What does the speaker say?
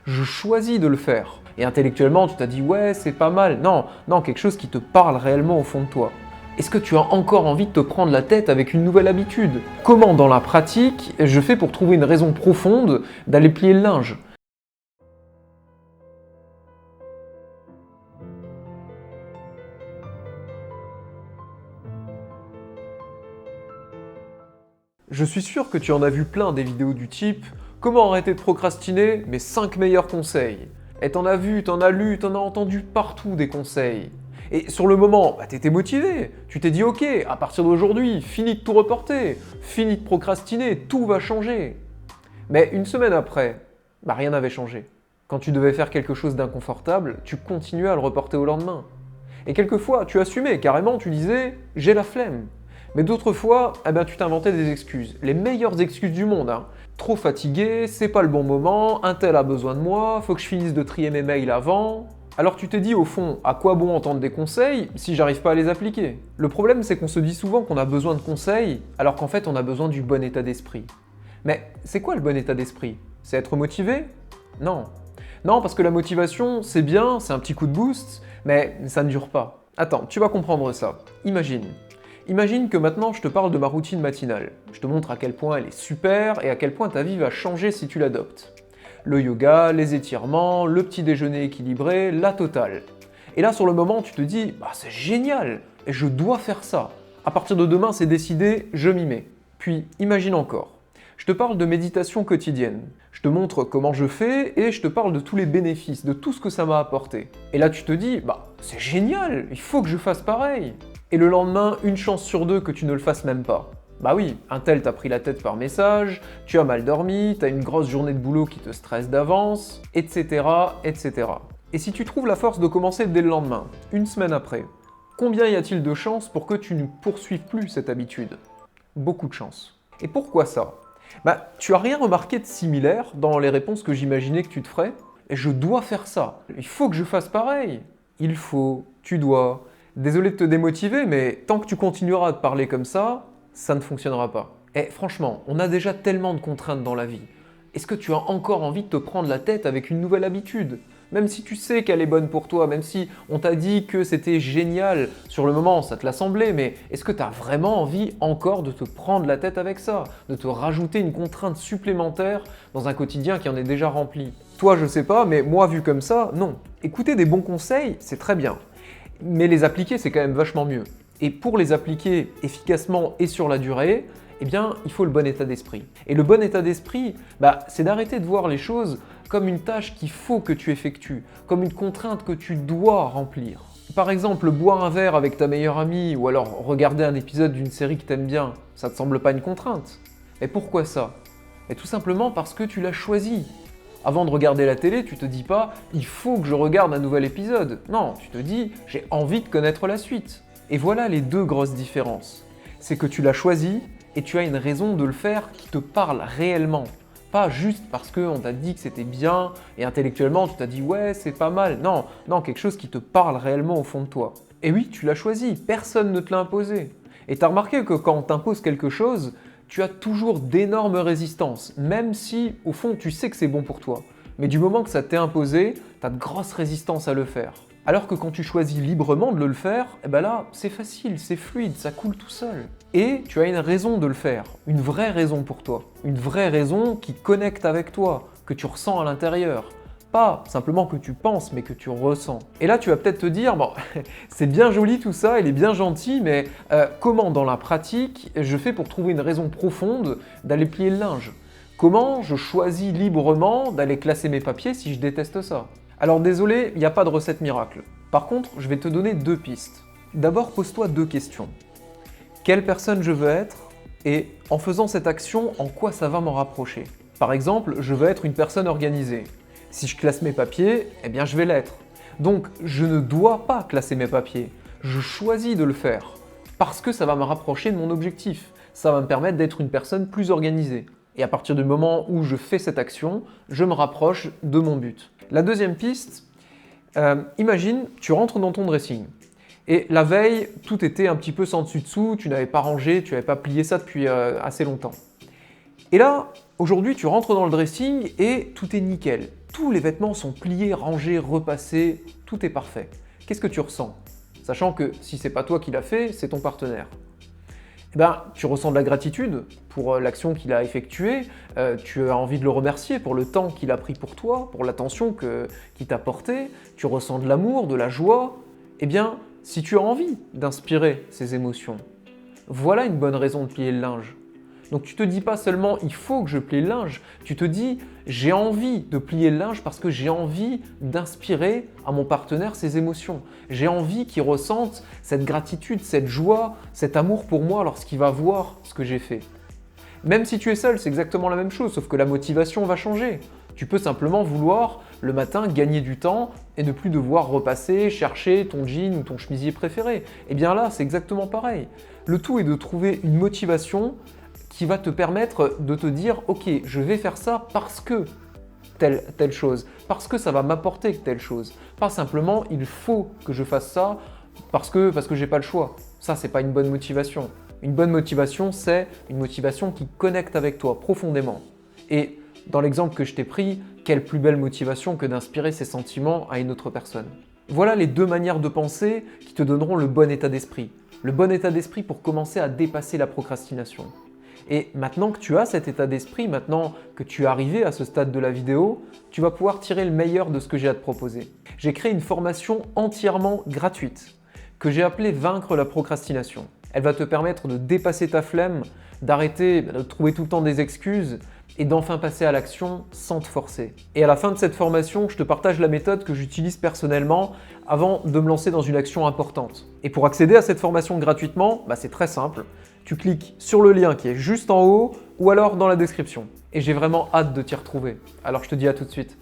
je choisis de le faire. Et intellectuellement, tu t'as dit ouais, c'est pas mal. Non, non, quelque chose qui te parle réellement au fond de toi. Est-ce que tu as encore envie de te prendre la tête avec une nouvelle habitude? Comment dans la pratique je fais pour trouver une raison profonde d'aller plier le linge? Je suis sûr que tu en as vu plein des vidéos du type «Comment arrêter de procrastiner? Mes 5 meilleurs conseils». Et t'en as vu, t'en as lu, t'en as entendu partout des conseils. Et sur le moment, t'étais motivé. Tu t'es dit ok, à partir d'aujourd'hui, fini de tout reporter, fini de procrastiner, tout va changer. Mais une semaine après, rien n'avait changé. Quand tu devais faire quelque chose d'inconfortable, tu continuais à le reporter au lendemain. Et quelquefois, tu assumais carrément, tu disais j'ai la flemme. Mais d'autres fois, tu t'inventais des excuses. Les meilleures excuses du monde. Trop fatigué, c'est pas le bon moment, un tel a besoin de moi, faut que je finisse de trier mes mails avant. Alors tu t'es dit au fond, à quoi bon entendre des conseils si j'arrive pas à les appliquer? Le problème c'est qu'on se dit souvent qu'on a besoin de conseils, alors qu'en fait on a besoin du bon état d'esprit. Mais c'est quoi le bon état d'esprit? C'est être motivé? Non. Non, parce que la motivation, c'est bien, c'est un petit coup de boost, mais ça ne dure pas. Attends, tu vas comprendre ça. Imagine. Imagine que maintenant je te parle de ma routine matinale. Je te montre à quel point elle est super et à quel point ta vie va changer si tu l'adoptes. Le yoga, les étirements, le petit déjeuner équilibré, la totale. Et là sur le moment tu te dis c'est génial et je dois faire ça. À partir de demain c'est décidé, je m'y mets. Puis imagine encore. Je te parle de méditation quotidienne. Je te montre comment je fais et je te parle de tous les bénéfices, de tout ce que ça m'a apporté. Et là tu te dis c'est génial, il faut que je fasse pareil. Et le lendemain, une chance sur deux que tu ne le fasses même pas. Bah oui, un tel t'a pris la tête par message, tu as mal dormi, t'as une grosse journée de boulot qui te stresse d'avance, etc., etc. Et si tu trouves la force de commencer dès le lendemain, une semaine après, combien y a-t-il de chances pour que tu ne poursuives plus cette habitude? Beaucoup de chances. Et pourquoi ça? Tu as rien remarqué de similaire dans les réponses que j'imaginais que tu te ferais? Et je dois faire ça, il faut que je fasse pareil. Il faut, tu dois. Désolé de te démotiver, mais tant que tu continueras à te parler comme ça ne fonctionnera pas. Et franchement, on a déjà tellement de contraintes dans la vie. Est-ce que tu as encore envie de te prendre la tête avec une nouvelle habitude? Même si tu sais qu'elle est bonne pour toi, même si on t'a dit que c'était génial, sur le moment ça te l'a semblé, mais est-ce que tu as vraiment envie encore de te prendre la tête avec ça? De te rajouter une contrainte supplémentaire dans un quotidien qui en est déjà rempli? Toi je sais pas, mais moi vu comme ça, non. Écouter des bons conseils, c'est très bien. Mais les appliquer, c'est quand même vachement mieux. Et pour les appliquer efficacement et sur la durée, il faut le bon état d'esprit. Et le bon état d'esprit, c'est d'arrêter de voir les choses comme une tâche qu'il faut que tu effectues, comme une contrainte que tu dois remplir. Par exemple, boire un verre avec ta meilleure amie ou alors regarder un épisode d'une série que t'aimes bien, ça te semble pas une contrainte? Mais pourquoi ça? Et tout simplement parce que tu l'as choisi. Avant de regarder la télé, tu te dis pas « il faut que je regarde un nouvel épisode ». Non, tu te dis « j'ai envie de connaître la suite ». Et voilà les deux grosses différences. C'est que tu l'as choisi et tu as une raison de le faire qui te parle réellement. Pas juste parce qu'on t'a dit que c'était bien et intellectuellement tu t'as dit « ouais, c'est pas mal ». Non, non, quelque chose qui te parle réellement au fond de toi. Et oui, tu l'as choisi, personne ne te l'a imposé. Et t'as remarqué que quand on t'impose quelque chose, tu as toujours d'énormes résistances, même si, au fond, tu sais que c'est bon pour toi. Mais du moment que ça t'est imposé, tu as de grosses résistances à le faire. Alors que quand tu choisis librement de le faire, là, c'est facile, c'est fluide, ça coule tout seul. Et tu as une raison de le faire, une vraie raison pour toi. Une vraie raison qui connecte avec toi, que tu ressens à l'intérieur. Pas simplement que tu penses, mais que tu ressens. Et là, tu vas peut-être te dire, c'est bien joli tout ça, il est bien gentil, mais comment dans la pratique je fais pour trouver une raison profonde d'aller plier le linge? Comment je choisis librement d'aller classer mes papiers si je déteste ça? Alors désolé, il n'y a pas de recette miracle. Par contre, je vais te donner deux pistes. D'abord, pose-toi deux questions. Quelle personne je veux être? Et en faisant cette action, en quoi ça va m'en rapprocher? Par exemple, je veux être une personne organisée. Si je classe mes papiers, je vais l'être. Donc, je ne dois pas classer mes papiers. Je choisis de le faire. Parce que ça va me rapprocher de mon objectif. Ça va me permettre d'être une personne plus organisée. Et à partir du moment où je fais cette action, je me rapproche de mon but. La deuxième piste, imagine, tu rentres dans ton dressing. Et la veille, tout était un petit peu sans dessus-dessous, tu n'avais pas rangé, tu n'avais pas plié ça depuis assez longtemps. Et là, aujourd'hui, tu rentres dans le dressing et tout est nickel. Tous les vêtements sont pliés, rangés, repassés, tout est parfait. Qu'est-ce que tu ressens? Sachant que si c'est pas toi qui l'as fait, c'est ton partenaire. Eh ben, tu ressens de la gratitude pour l'action qu'il a effectuée, tu as envie de le remercier pour le temps qu'il a pris pour toi, pour l'attention qu'il t'a portée, tu ressens de l'amour, de la joie. Eh bien, si tu as envie d'inspirer ces émotions, voilà une bonne raison de plier le linge. Donc tu te dis pas seulement il faut que je plie le linge, tu te dis j'ai envie de plier le linge parce que j'ai envie d'inspirer à mon partenaire ces émotions. J'ai envie qu'il ressente cette gratitude, cette joie, cet amour pour moi lorsqu'il va voir ce que j'ai fait. Même si tu es seul, c'est exactement la même chose, sauf que la motivation va changer. Tu peux simplement vouloir le matin gagner du temps et ne plus devoir repasser, chercher ton jean ou ton chemisier préféré. Et bien là, c'est exactement pareil. Le tout est de trouver une motivation qui va te permettre de te dire « Ok, je vais faire ça parce que telle chose, parce que ça va m'apporter telle chose. Pas simplement « Il faut que je fasse ça parce que j'ai pas le choix ». Ça, c'est pas une bonne motivation. Une bonne motivation, c'est une motivation qui connecte avec toi profondément. Et dans l'exemple que je t'ai pris, quelle plus belle motivation que d'inspirer ces sentiments à une autre personne. Voilà les deux manières de penser qui te donneront le bon état d'esprit. Le bon état d'esprit pour commencer à dépasser la procrastination. Et maintenant que tu as cet état d'esprit, maintenant que tu es arrivé à ce stade de la vidéo, tu vas pouvoir tirer le meilleur de ce que j'ai à te proposer. J'ai créé une formation entièrement gratuite que j'ai appelée Vaincre la procrastination. Elle va te permettre de dépasser ta flemme, d'arrêter de trouver tout le temps des excuses et d'enfin passer à l'action sans te forcer. Et à la fin de cette formation, je te partage la méthode que j'utilise personnellement avant de me lancer dans une action importante. Et pour accéder à cette formation gratuitement, c'est très simple. Tu cliques sur le lien qui est juste en haut ou alors dans la description. Et j'ai vraiment hâte de t'y retrouver. Alors je te dis à tout de suite.